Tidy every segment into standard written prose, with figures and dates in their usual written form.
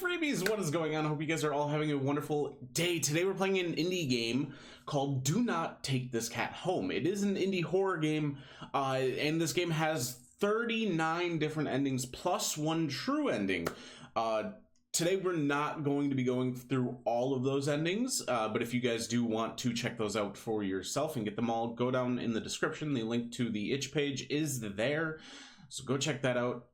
freebies, what is going on? I hope you guys are all having a wonderful day. Today we're playing an indie game called Do Not Take This Cat Home. It is an indie horror game, and this game has 39 different endings plus one true ending. Today we're not going to be going through all of those endings, but if you guys do want to check those out for yourself and get them all, go down in the description. The link to the itch page is there, so go check that out.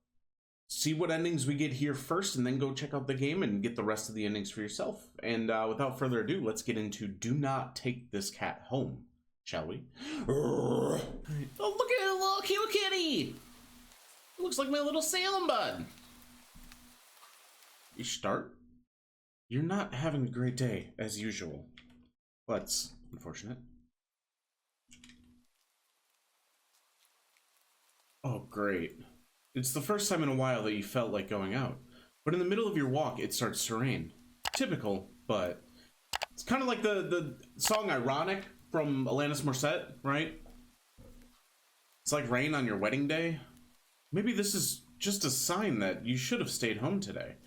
See what endings we get here first, and then go check out the game and get the rest of the endings for yourself. And without further ado, let's get into Do Not Take This Cat Home, shall we? Oh, look at a little cute kitty! It looks like my little Salem bud. You start? You're not having a great day, as usual. That's unfortunate. Oh, great. It's the first time in a while that you felt like going out, but in the middle of your walk, it starts to rain. Typical, but it's kind of like the song Ironic from Alanis Morissette, right? It's like rain on your wedding day. Maybe this is just a sign that you should have stayed home today.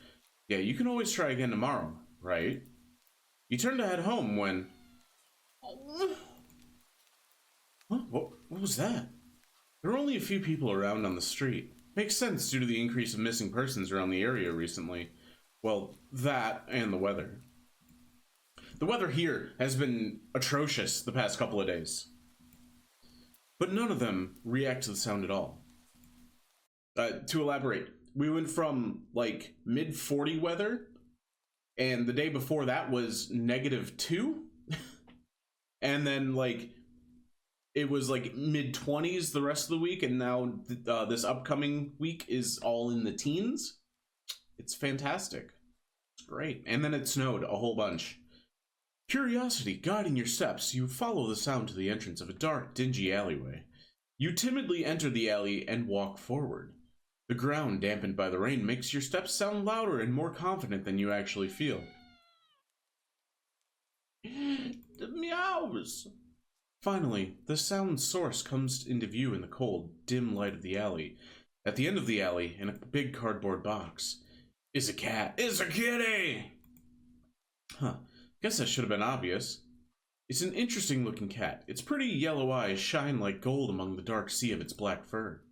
Yeah, you can always try again tomorrow, right? You turn to head home when... Huh? What was that? There are only a few people around on the street. Makes sense due to the increase of missing persons around the area recently. Well, that and the weather. The weather here has been atrocious the past couple of days. But none of them react to the sound at all. To elaborate, we went from like mid-40 weather, and the day before that was -2. And then like it was like mid-20s the rest of the week, and now this upcoming week is all in the teens. It's fantastic. It's great. And then it snowed a whole bunch. Curiosity guiding your steps, you follow the sound to the entrance of a dark, dingy alleyway. You timidly enter the alley and walk forward. The ground, dampened by the rain, makes your steps sound louder and more confident than you actually feel. The meows! Finally, the sound source comes into view in the cold, dim light of the alley. At the end of the alley, in a big cardboard box, is a cat. It's a kitty! Huh. Guess that should have been obvious. It's an interesting looking cat. Its pretty yellow eyes shine like gold among the dark sea of its black fur.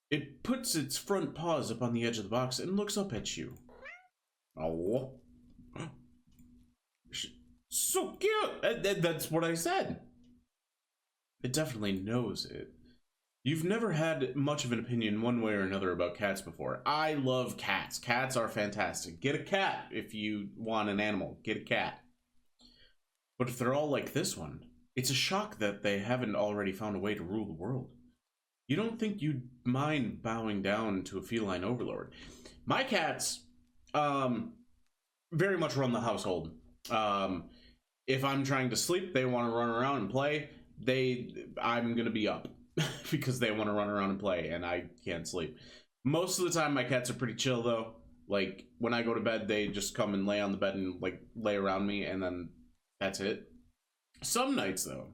It puts its front paws up on the edge of the box and looks up at you. Oh. So cute! That's what I said. It definitely knows it. You've never had much of an opinion one way or another about cats before. I love cats. Cats are fantastic. Get a cat if you want an animal. Get a cat. But if they're all like this one, it's a shock that they haven't already found a way to rule the world. You don't think you'd mind bowing down to a feline overlord. My cats, very much run the household. If I'm trying to sleep, they want to run around and play. I'm gonna be up because they want to run around and play, and I can't sleep. Most of the time, my cats are pretty chill, though. Like, when I go to bed, they just come and lay on the bed and, like, lay around me, and then that's it. Some nights, though,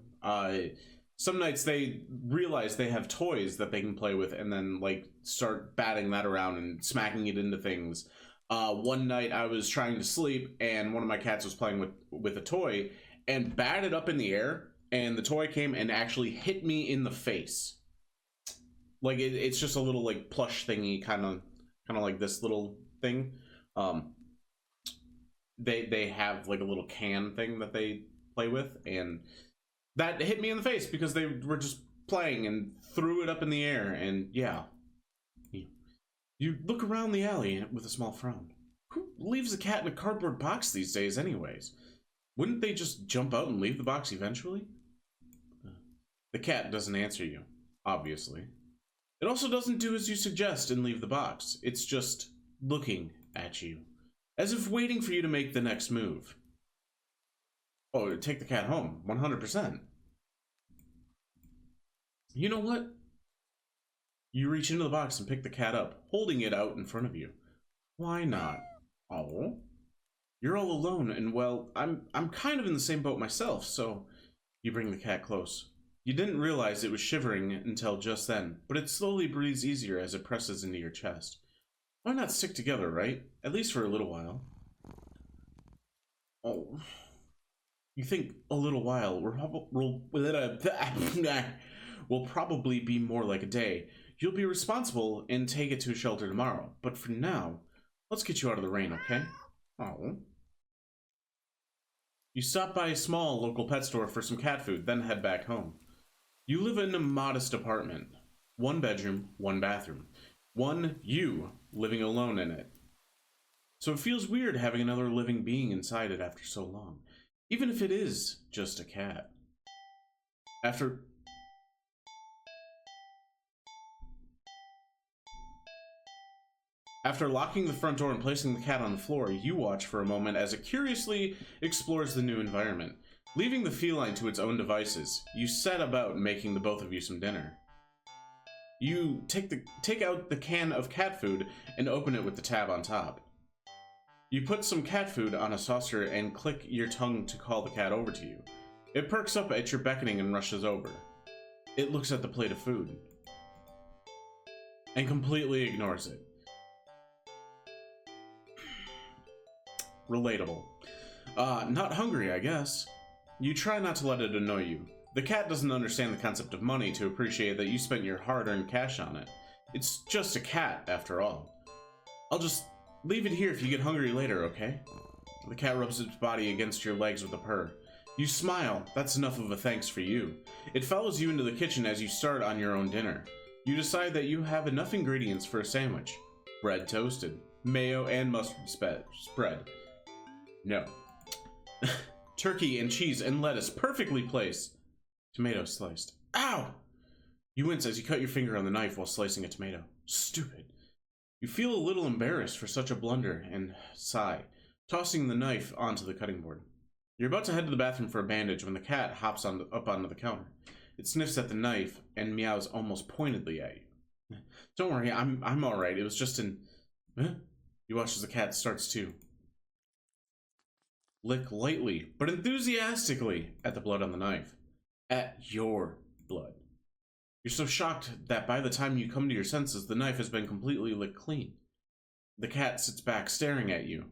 some nights they realize they have toys that they can play with, and then, like, start batting that around and smacking it into things. One night, I was trying to sleep, and one of my cats was playing with a toy, and batted up in the air, and the toy came and actually hit me in the face. Like, it's just a little, like, plush thingy, kind of like this little thing. They have, like, a little can thing that they play with, and that hit me in the face because they were just playing and threw it up in the air, and yeah. You look around the alley with a small frown. Who leaves a cat in a cardboard box these days anyways? Wouldn't they just jump out and leave the box eventually? The cat doesn't answer you, obviously. It also doesn't do as you suggest and leave the box. It's just looking at you, as if waiting for you to make the next move. Oh, take the cat home, 100%. You know what? You reach into the box and pick the cat up, holding it out in front of you. Why not? Oh, you're all alone, and well, I'm kind of in the same boat myself, so you bring the cat close. You didn't realize it was shivering until just then, but it slowly breathes easier as it presses into your chest. Why not stick together, right? At least for a little while. Oh, you think a little while will probably be more like a day. You'll be responsible and take it to a shelter tomorrow. But for now, let's get you out of the rain, okay? Oh. You stop by a small local pet store for some cat food, then head back home. You live in a modest apartment. 1 bedroom, 1 bathroom. You living alone in it. So it feels weird having another living being inside it after so long. Even if it is just a cat. After locking the front door and placing the cat on the floor, you watch for a moment as it curiously explores the new environment. Leaving the feline to its own devices, you set about making the both of you some dinner. You take out the can of cat food and open it with the tab on top. You put some cat food on a saucer and click your tongue to call the cat over to you. It perks up at your beckoning and rushes over. It looks at the plate of food and completely ignores it. Relatable. Not hungry, I guess. You try not to let it annoy you. The cat doesn't understand the concept of money to appreciate that you spent your hard-earned cash on it. It's just a cat, after all. I'll just leave it here if you get hungry later, okay? The cat rubs its body against your legs with a purr. You smile. That's enough of a thanks for you. It follows you into the kitchen as you start on your own dinner. You decide that you have enough ingredients for a sandwich. Bread toasted. Mayo and mustard spread. No. Turkey and cheese and lettuce perfectly placed. Tomato sliced. Ow! You wince as you cut your finger on the knife while slicing a tomato. Stupid. You feel a little embarrassed for such a blunder and sigh, tossing the knife onto the cutting board. You're about to head to the bathroom for a bandage when the cat hops up onto the counter. It sniffs at the knife and meows almost pointedly at you. Don't worry, I'm alright. It was just an... Huh? You watch as the cat starts to lick lightly, but enthusiastically at the blood on the knife. At your blood. You're so shocked that by the time you come to your senses, the knife has been completely licked clean. The cat sits back staring at you.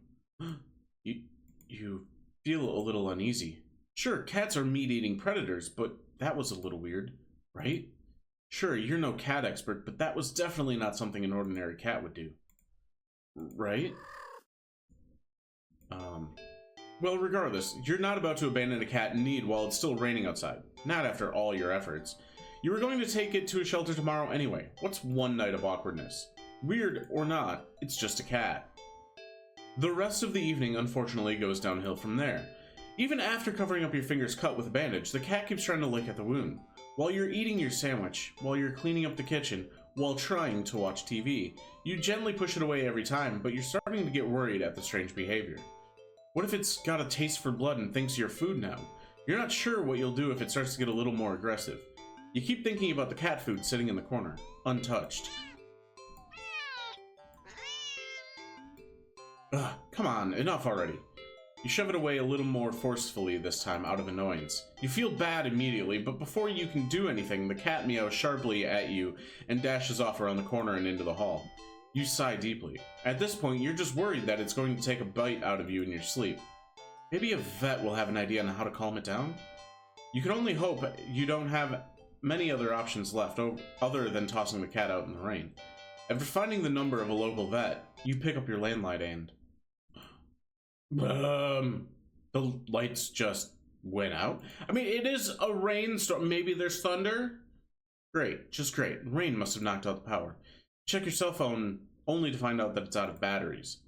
You feel a little uneasy. Sure, cats are meat-eating predators, but that was a little weird, right? Sure, you're no cat expert, but that was definitely not something an ordinary cat would do. Right? Well, regardless, you're not about to abandon a cat in need while it's still raining outside. Not after all your efforts. You were going to take it to a shelter tomorrow anyway. What's one night of awkwardness? Weird or not, it's just a cat. The rest of the evening, unfortunately, goes downhill from there. Even after covering up your fingers cut with a bandage, the cat keeps trying to lick at the wound. While you're eating your sandwich, while you're cleaning up the kitchen, while trying to watch TV, you gently push it away every time, but you're starting to get worried at the strange behavior. What if it's got a taste for blood and thinks you're food now? You're not sure what you'll do if it starts to get a little more aggressive. You keep thinking about the cat food sitting in the corner, untouched. Ugh, come on, enough already. You shove it away a little more forcefully this time, out of annoyance. You feel bad immediately, but before you can do anything, the cat meows sharply at you and dashes off around the corner and into the hall. You sigh deeply. At this point, you're just worried that it's going to take a bite out of you in your sleep. Maybe a vet will have an idea on how to calm it down? You can only hope you don't have many other options left other than tossing the cat out in the rain. After finding the number of a local vet, you pick up your landline and... the lights just went out? I mean, it is a rainstorm. Maybe there's thunder? Great, just great. Rain must have knocked out the power. Check your cell phone only to find out that it's out of batteries.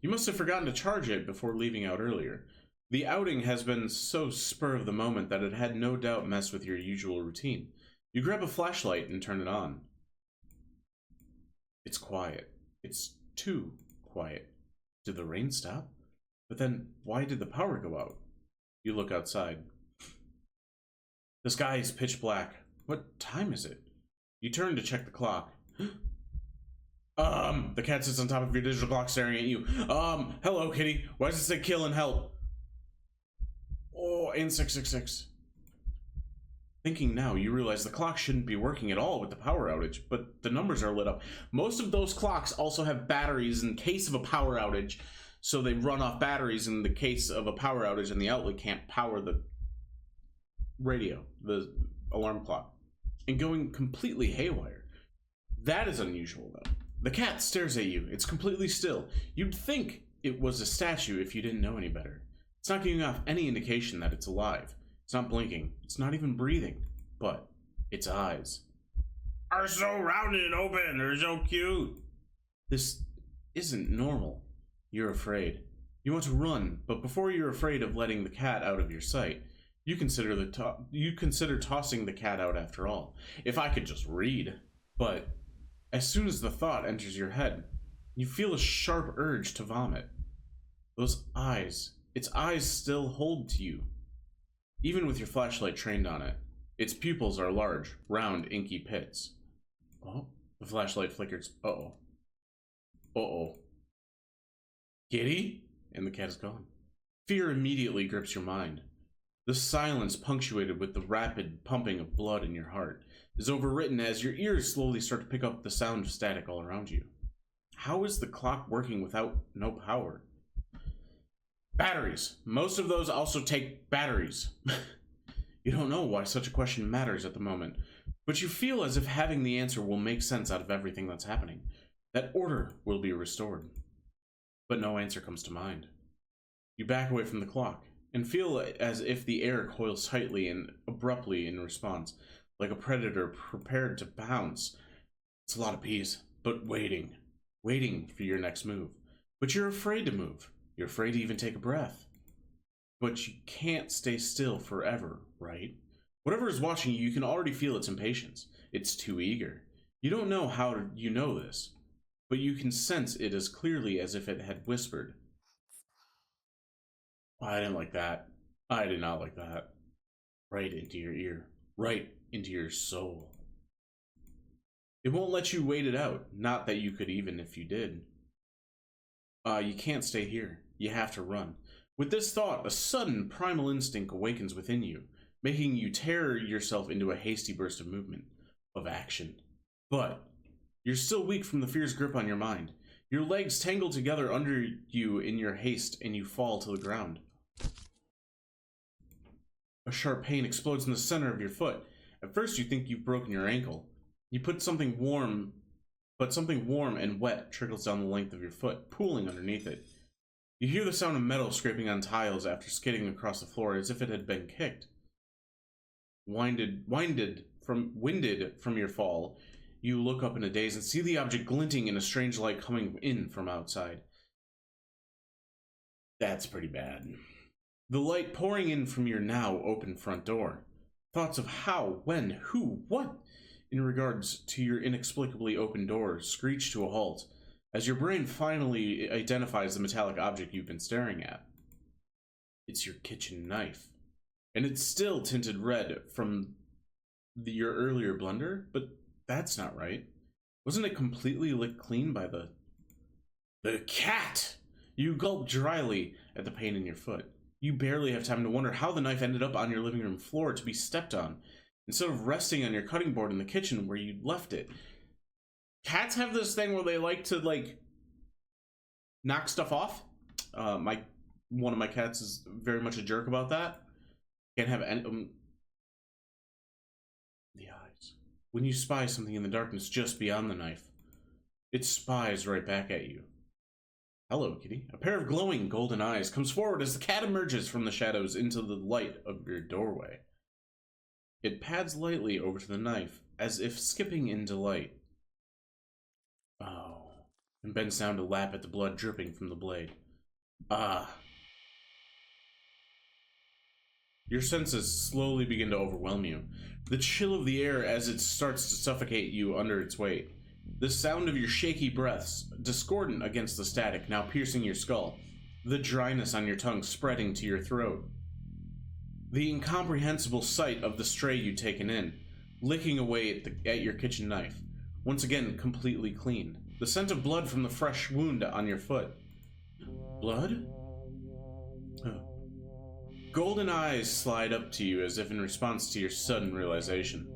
You must have forgotten to charge it before leaving out earlier. The outing has been so spur of the moment that it had no doubt messed with your usual routine. You grab a flashlight and turn it on. It's quiet. It's too quiet. Did the rain stop? But then, why did the power go out? You look outside. The sky is pitch black. What time is it? You turn to check the clock. The cat sits on top of your digital clock staring at you. Hello, kitty. Why does it say kill and help? Oh, and 666. Thinking now, you realize the clock shouldn't be working at all with the power outage, but the numbers are lit up. Most of those clocks also have batteries in case of a power outage, so they run off batteries in the case of a power outage and the outlet can't power the radio, the alarm clock, and going completely haywire. That is unusual, though. The cat stares at you. It's completely still. You'd think it was a statue if you didn't know any better. It's not giving off any indication that it's alive. It's not blinking. It's not even breathing. But its eyes are so rounded and open. They're so cute. This isn't normal. You're afraid. You want to run, but before you're afraid of letting the cat out of your sight, you consider tossing the cat out after all. If I could just read. But as soon as the thought enters your head, you feel a sharp urge to vomit. Those eyes, its eyes still hold to you, even with your flashlight trained on it. Its pupils are large, round, inky pits. Oh, the flashlight flickers. Uh-oh. Uh-oh. Kitty? And the cat is gone. Fear immediately grips your mind. The silence, punctuated with the rapid pumping of blood in your heart, is overwritten as your ears slowly start to pick up the sound of static all around you. How is the clock working without no power? Batteries. Most of those also take batteries. You don't know why such a question matters at the moment, but you feel as if having the answer will make sense out of everything that's happening. That order will be restored. But no answer comes to mind. You back away from the clock and feel as if the air coils tightly and abruptly in response, like a predator prepared to pounce. It's a lot of peace, but waiting for your next move. But you're afraid to move. You're afraid to even take a breath. But you can't stay still forever, right? Whatever is watching you, you can already feel its impatience. It's too eager. You don't know how you know this, but you can sense it as clearly as if it had whispered. Oh, I didn't like that. I did not like that. Right into your ear. Right into your soul. It won't let you wait it out. Not that you could even if you did. You can't stay here. You have to run. With this thought, a sudden primal instinct awakens within you, making you tear yourself into a hasty burst of movement, of action. But you're still weak from the fear's grip on your mind. Your legs tangle together under you in your haste, and you fall to the ground. A sharp pain explodes in the center of your foot. At first you think you've broken your ankle. You put something warm, but something warm and wet trickles down the length of your foot, pooling underneath it. You hear the sound of metal scraping on tiles after skidding across the floor as if it had been kicked. Winded from your fall, you look up in a daze and see the object glinting in a strange light coming in from outside. That's pretty bad. The light pouring in from your now open front door. Thoughts of how, when, who, what, in regards to your inexplicably open door, screech to a halt, as your brain finally identifies the metallic object you've been staring at. It's your kitchen knife. And it's still tinted red from your earlier blunder, but that's not right. Wasn't it completely licked clean by the cat? You gulp dryly at the pain in your foot. You barely have time to wonder how the knife ended up on your living room floor to be stepped on, instead of resting on your cutting board in the kitchen where you left it. Cats have this thing where they like to, like, knock stuff off. One of my cats is very much a jerk about that. Can't have any... the eyes. When you spy something in the darkness just beyond the knife, it spies right back at you. Hello, kitty. A pair of glowing golden eyes comes forward as the cat emerges from the shadows into the light of your doorway. It pads lightly over to the knife, as if skipping in delight. Oh, and bends down to lap at the blood dripping from the blade. Ah. Your senses slowly begin to overwhelm you. The chill of the air as it starts to suffocate you under its weight. The sound of your shaky breaths, discordant against the static, now piercing your skull. The dryness on your tongue spreading to your throat. The incomprehensible sight of the stray you'd taken in, licking away at your kitchen knife. Once again, completely clean. The scent of blood from the fresh wound on your foot. Blood? Oh. Golden eyes slide up to you as if in response to your sudden realization.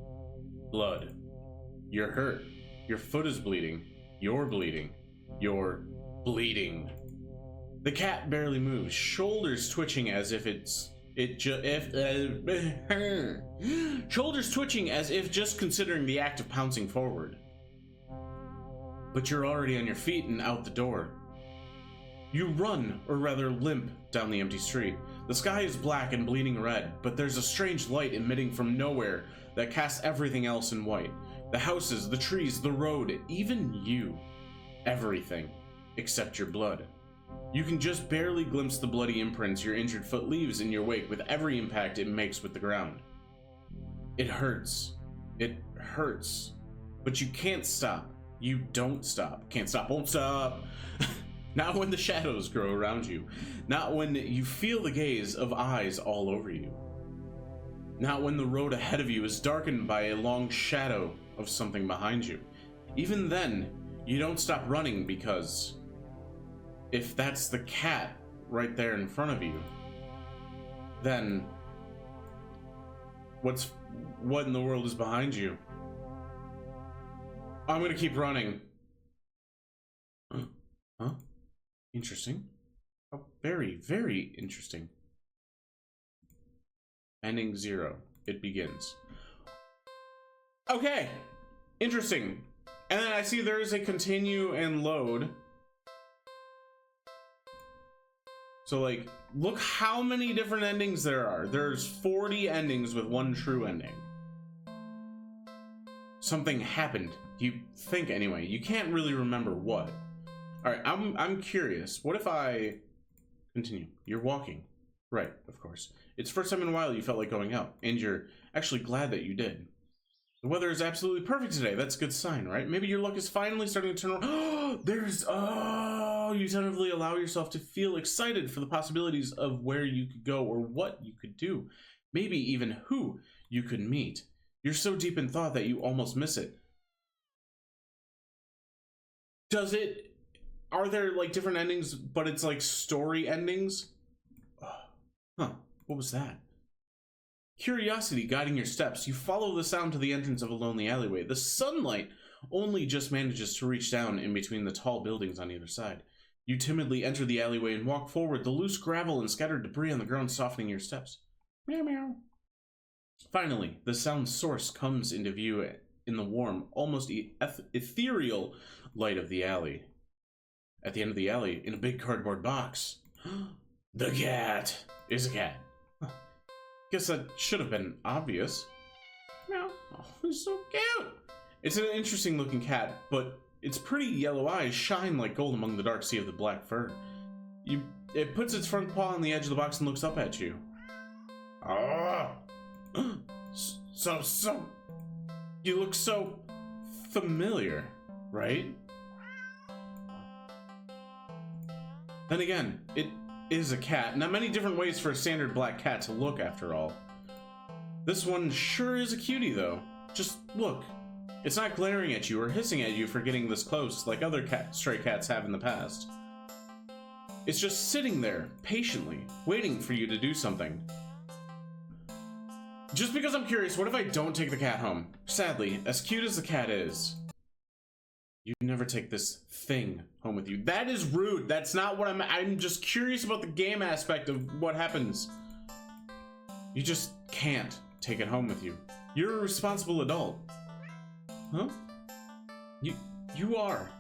Blood. You're hurt. Your foot is bleeding. You're bleeding. You're bleeding. The cat barely moves, shoulders twitching as if shoulders twitching as if just considering the act of pouncing forward. But you're already on your feet and out the door. You run, or rather limp, down the empty street. The sky is black and bleeding red, but there's a strange light emitting from nowhere that casts everything else in white. The houses, the trees, the road, even you. Everything, except your blood. You can just barely glimpse the bloody imprints your injured foot leaves in your wake with every impact it makes with the ground. It hurts. It hurts. But you can't stop. You don't stop. Can't stop, won't stop. Not when the shadows grow around you. Not when you feel the gaze of eyes all over you. Not when the road ahead of you is darkened by a long shadow of something behind you. Even then, you don't stop running because if that's the cat right there in front of you, then what in the world is behind you? I'm gonna keep running. Huh? Interesting. Oh, very, very interesting. Ending 0. It begins. Okay. Interesting. And then I see there is a continue and load. So, like, look how many different endings there are. There's 40 endings with one true ending. Something happened. You think, anyway. You can't really remember what. Alright, I'm curious. What if I continue? You're walking. Right, of course. It's the first time in a while you felt like going out, and you're actually glad that you did. The weather is absolutely perfect today. That's a good sign, right? Maybe your luck is finally starting to turn around. You tentatively allow yourself to feel excited for the possibilities of where you could go or what you could do. Maybe even who you could meet. You're so deep in thought that you almost miss it. Are there like different endings, but it's like story endings? Huh, what was that? Curiosity guiding your steps, you follow the sound to the entrance of a lonely alleyway. The sunlight only just manages to reach down in between the tall buildings on either side. You timidly enter the alleyway and walk forward, the loose gravel and scattered debris on the ground softening your steps. Meow meow. Finally, the sound's source comes into view in the warm, almost ethereal light of the alley. At the end of the alley, in a big cardboard box, the cat is a cat. Guess that should have been obvious. Meow. Oh, he's so cute. It's an interesting looking cat, but its pretty yellow eyes shine like gold among the dark sea of the black fur. It puts its front paw on the edge of the box and looks up at you. Oh, so you look so familiar, right? Then again, it is a cat. Not many different ways for a standard black cat to look, after all. This one sure is a cutie, though. Just look. It's not glaring at you or hissing at you for getting this close like other stray cats have in the past. It's just sitting there, patiently, waiting for you to do something. Just because I'm curious, what if I don't take the cat home? Sadly, as cute as the cat is, you never take this thing home with you. That is rude. That's not what I'm just curious about the game aspect of what happens. You just can't take it home with you. You're a responsible adult. Huh? You are.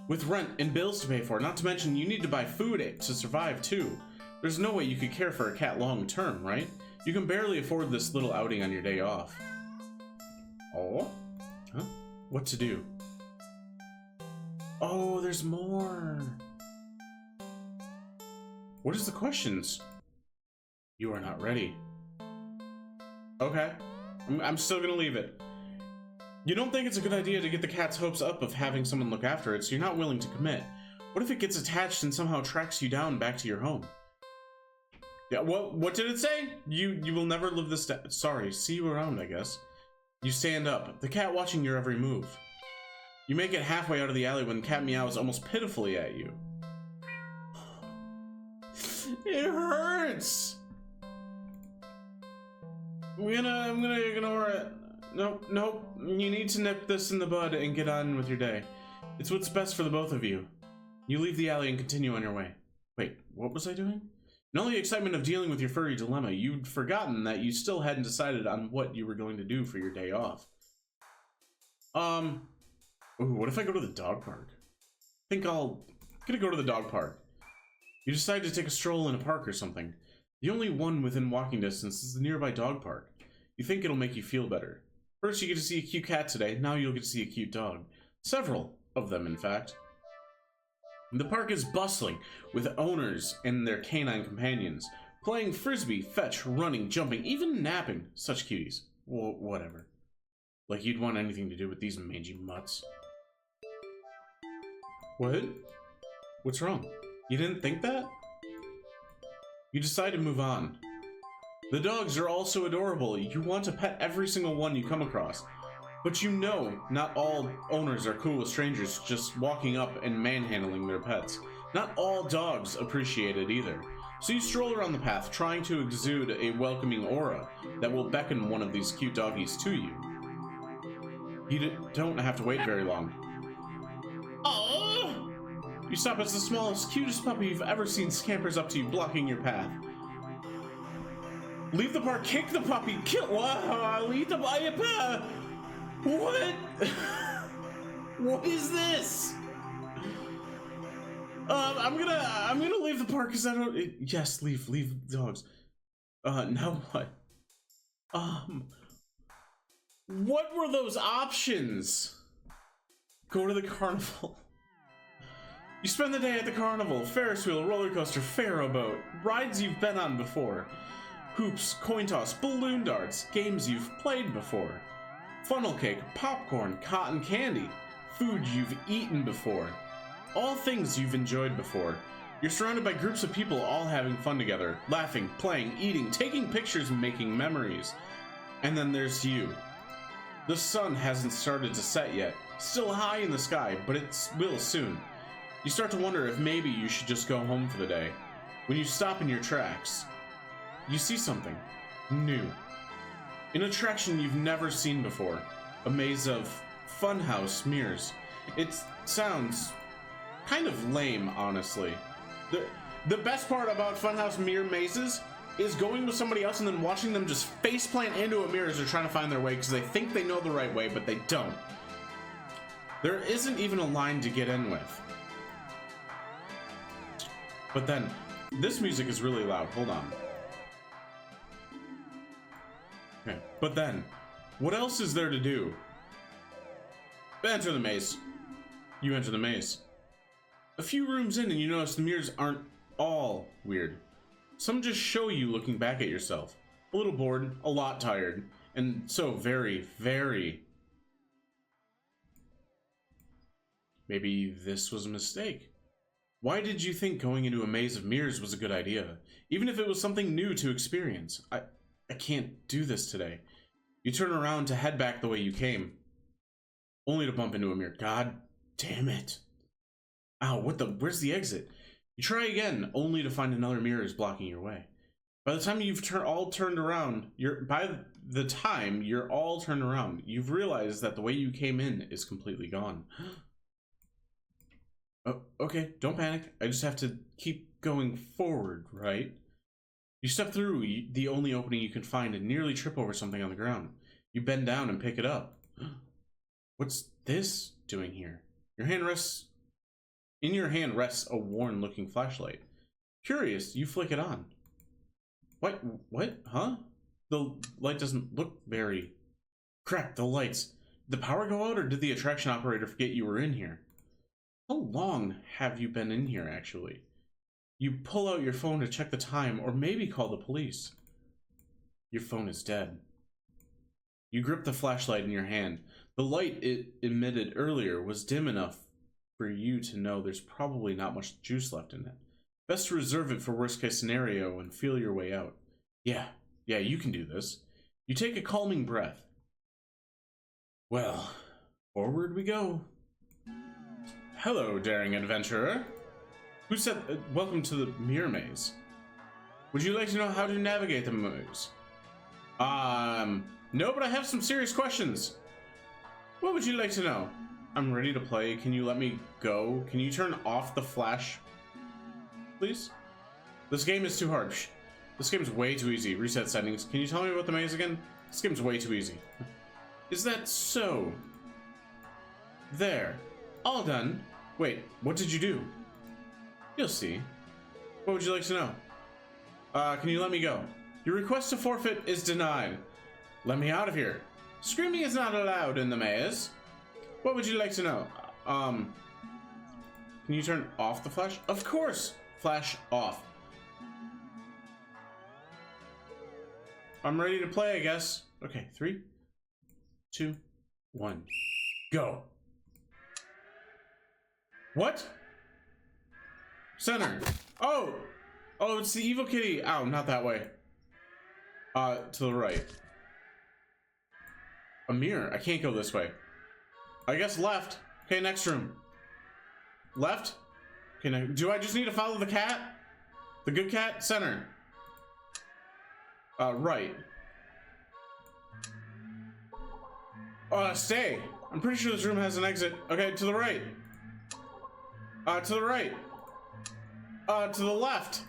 With rent and bills to pay for, not to mention you need to buy food to survive too. There's no way you could care for a cat long term, right? You can barely afford this little outing on your day off. Oh? Huh? What to do? Oh, there's more. What is the questions? You are not ready. Okay. I'm still gonna leave it. You don't think it's a good idea to get the cat's hopes up of having someone look after it, so you're not willing to commit. What if it gets attached and somehow tracks you down back to your home? Yeah, what did it say? You will never live this down. Sorry, see you around, I guess. You stand up, the cat watching your every move. You make it halfway out of the alley when the cat meows almost pitifully at you. It hurts! I'm gonna ignore it. Nope. You need to nip this in the bud and get on with your day. It's what's best for the both of you. You leave the alley and continue on your way. Wait, what was I doing? In all the excitement of dealing with your furry dilemma, you'd forgotten that you still hadn't decided on what you were going to do for your day off. Ooh, what if I go to the dog park? I think I'm gonna go to the dog park. You decide to take a stroll in a park or something. The only one within walking distance is the nearby dog park. You think it'll make you feel better. First you get to see a cute cat today, now you'll get to see a cute dog. Several of them, in fact. The park is bustling with owners and their canine companions, playing frisbee, fetch, running, jumping, even napping. Such cuties. Whatever. Like you'd want anything to do with these mangy mutts. What? What's wrong? You didn't think that? You decide to move on. The dogs are also adorable. You want to pet every single one you come across. But you know, not all owners are cool with strangers just walking up and manhandling their pets. Not all dogs appreciate it either. So you stroll around the path, trying to exude a welcoming aura that will beckon one of these cute doggies to you. You don't have to wait very long. Oh! You stop as the smallest, cutest puppy you've ever seen scampers up to you, blocking your path. Leave the park, kick the puppy, kill. Wow, leave the puppy. What? What is this? I'm gonna leave the park because I don't. Yes, leave dogs. Now what? What were those options? Go to the carnival. You spend the day at the carnival, Ferris wheel, roller coaster, Pharaoh boat, rides you've been on before, hoops, coin toss, balloon darts, games you've played before, funnel cake, popcorn, cotton candy, food you've eaten before, all things you've enjoyed before. You're surrounded by groups of people all having fun together, laughing, playing, eating, taking pictures, and making memories. And then there's you. The sun hasn't started to set yet, still high in the sky, but it will soon. You start to wonder if maybe you should just go home for the day. When you stop in your tracks, you see something new. An attraction you've never seen before. A maze of funhouse mirrors. It sounds kind of lame, honestly. The best part about funhouse mirror mazes is going with somebody else and then watching them just faceplant into a mirror as they're trying to find their way because they think they know the right way, but they don't. There isn't even a line to get in with. But then, this music is really loud. Hold on. Okay. But then, what else is there to do? Enter the maze. You enter the maze. A few rooms in and you notice the mirrors aren't all weird. Some just show you looking back at yourself. A little bored, a lot tired, and so very, very... Maybe this was a mistake. Why did you think going into a maze of mirrors was a good idea? Even if it was something new to experience. I can't do this today. You turn around to head back the way you came. Only to bump into a mirror. God damn it. Ow, where's the exit? You try again, only to find another mirror is blocking your way. By the time you've all turned around, you've realized that the way you came in is completely gone. Oh, okay, don't panic. I just have to keep going forward, right? You step through the only opening you can find and nearly trip over something on the ground. You bend down and pick it up. What's this doing here? In your hand rests a worn-looking flashlight. Curious, you flick it on. What? Huh? The light doesn't look very... Crap, the lights. Did the power go out or did the attraction operator forget you were in here? How long have you been in here, actually? You pull out your phone to check the time, or maybe call the police. Your phone is dead. You grip the flashlight in your hand. The light it emitted earlier was dim enough for you to know there's probably not much juice left in it. Best to reserve it for worst case scenario and feel your way out. Yeah, you can do this. You take a calming breath. Well, forward we go. Hello, daring adventurer. Who said, welcome to the mirror maze. Would you like to know how to navigate the maze? No, but I have some serious questions. What would you like to know? I'm ready to play. Can you let me go? Can you turn off the flash, please? This game is too hard. This game is way too easy. Reset settings. Can you tell me about the maze again? This game's way too easy. Is that so? There. All done. Wait, what did you do? You'll see. What would you like to know? Can you let me go? Your request to forfeit is denied. Let me out of here. Screaming is not allowed in the maze. What would you like to know? Can you turn off the flash? Of course! Flash off. I'm ready to play, I guess. Okay, 3, 2, 1, go. What? Center. Oh! Oh, it's the evil kitty. Ow, not that way. To the right. A mirror. I can't go this way. I guess left. Okay, next room. Left. Okay, now, do I just need to follow the cat? The good cat? Center. Right. Stay. I'm pretty sure this room has an exit. Okay, to the right. To the right. To the left.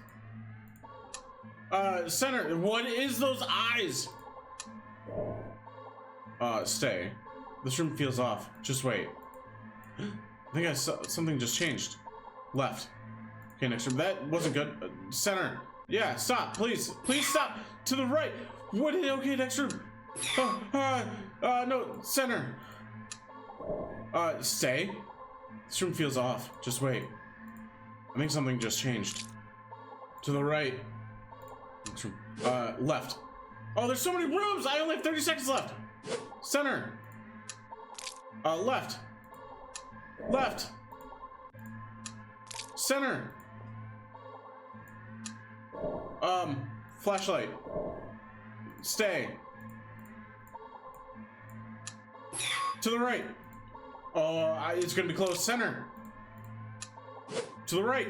Center. What is those eyes? Stay. This room feels off. Just wait. I think I saw something just changed. Left. Okay, next room. That wasn't good. Center. Yeah, stop, please. Please stop. To the right. What? Okay, next room. No, center. Stay. This room feels off. Just wait. I think something just changed. To the right. Next room. Left. Oh, there's so many rooms. I only have 30 seconds left. Center. Left. Left. Center. Flashlight. Stay. To the right. Oh, it's gonna be close. Center. To the right.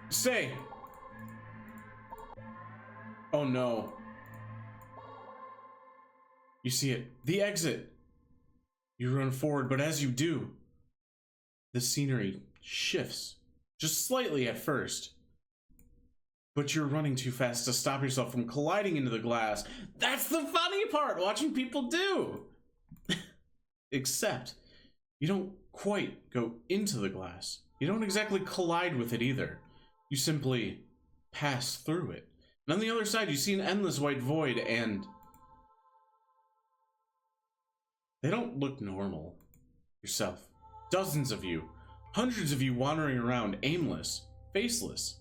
Stay. Oh no. You see it. The exit. You run forward, but as you do, the scenery shifts. Just slightly at first. But you're running too fast to stop yourself from colliding into the glass. That's the funny part, watching people do. Except, you don't quite go into the glass. You don't exactly collide with it either. You simply pass through it. And on the other side, you see an endless white void, and they don't look normal. Yourself. Dozens of you. Hundreds of you wandering around, aimless, faceless,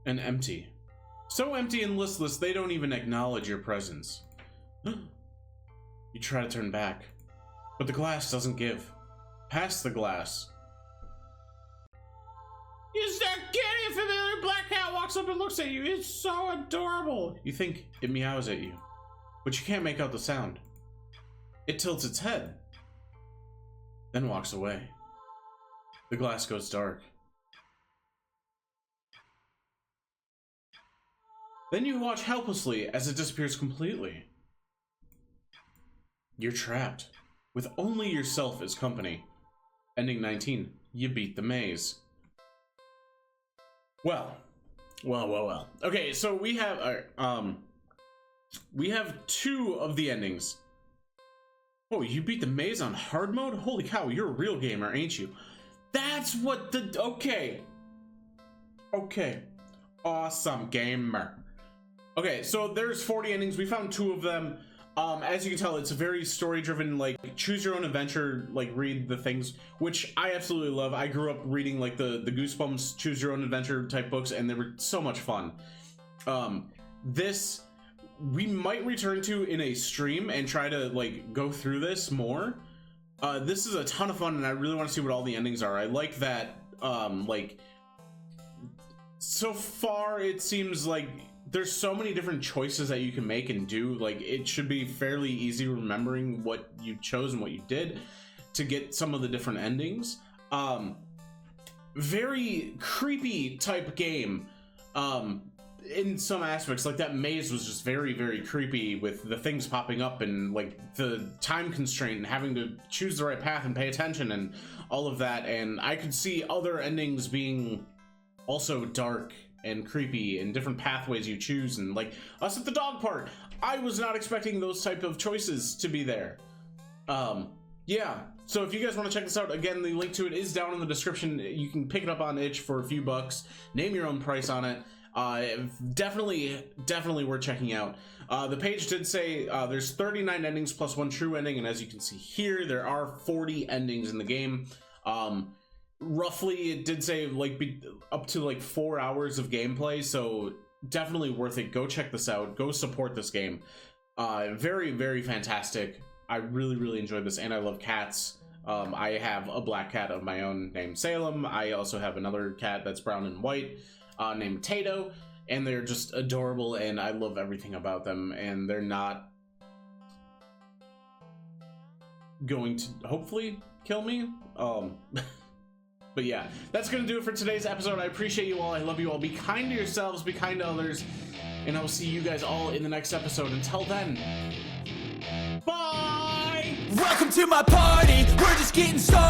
and empty. So empty and listless, they don't even acknowledge your presence. You try to turn back, but the glass doesn't give. Past the glass. Is that kitty? A familiar black cat walks up and looks at you. It's so adorable. You think it meows at you, but you can't make out the sound. It tilts its head, then walks away. The glass goes dark. Then you watch helplessly as it disappears completely. You're trapped, with only yourself as company. Ending 19. You beat the maze. Well. Okay, so we have two of the endings. Oh, you beat the maze on hard mode? Holy cow, you're a real gamer, ain't you? That's what the... Okay. Awesome gamer. Okay, so there's 40 endings. We found 2 of them. As you can tell, it's a very story-driven, like, choose your own adventure, like, read the things, which I absolutely love. I grew up reading, like, the Goosebumps choose your own adventure type books, and they were so much fun. This, we might return to in a stream and try to, like, go through this more. This is a ton of fun, and I really want to see what all the endings are. I like that, like, so far it seems like there's so many different choices that you can make and do. Like, it should be fairly easy remembering what you chose and what you did to get some of the different endings. Very creepy type game. in some aspects, like that maze was just very, very creepy with the things popping up and like the time constraint and having to choose the right path and pay attention and all of that. And I could see other endings being also dark and creepy and different pathways you choose, and like us at the dog park, I was not expecting those type of choices to be there. Yeah, so if you guys want to check this out, again, the link to it is down in the description. You can pick it up on itch for a few bucks, name your own price on it. Definitely worth checking out. The page did say there's 39 endings plus one true ending, and as you can see here, there are 40 endings in the game. Roughly, it did say like up to like 4 hours of gameplay, so definitely worth it. Go check this out. Go support this game. Very, very fantastic. I really enjoyed this, and I love cats. I have a black cat of my own named Salem. I also have another cat that's brown and white named Tato, and they're just adorable, and I love everything about them, and they're not going to hopefully kill me. But yeah, that's gonna do it for today's episode. I appreciate you all. I love you all. Be kind to yourselves, be kind to others, and I will see you guys all in the next episode. Until then, bye! Welcome to my party, we're just getting started.